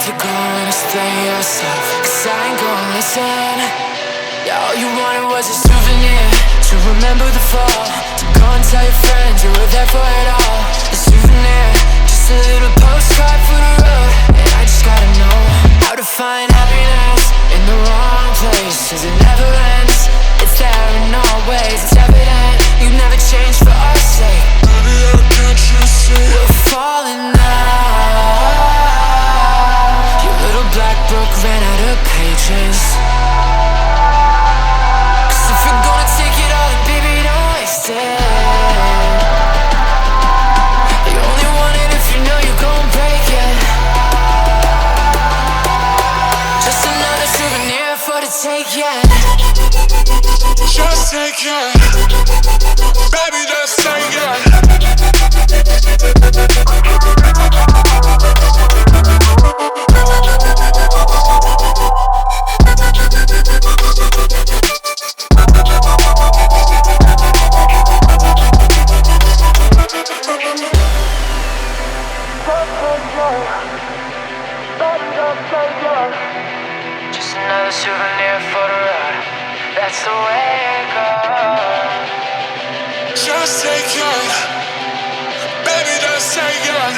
if you're gonna stay yourself, 'cause I ain't gonna listen. Yeah, all you wanted was a souvenir to remember the fall, to go and tell your friends you were there for it all. A souvenir, just a little postcard for the road. And I just gotta know how to find happiness in the wrong place, 'cause it never ends. It's there in all ways, it's evident you never change for our sake. Baby, I can't you see we're falling now? Your little black book ran out of pages. 'Cause if you're gonna take it all, then baby, don't waste it. You only want it if you know you're gonna break it. Just another souvenir for the take, yeah. Just take it, baby, just take it. Just another souvenir for the ride. That's the way it goes. Just take it, baby, just take it.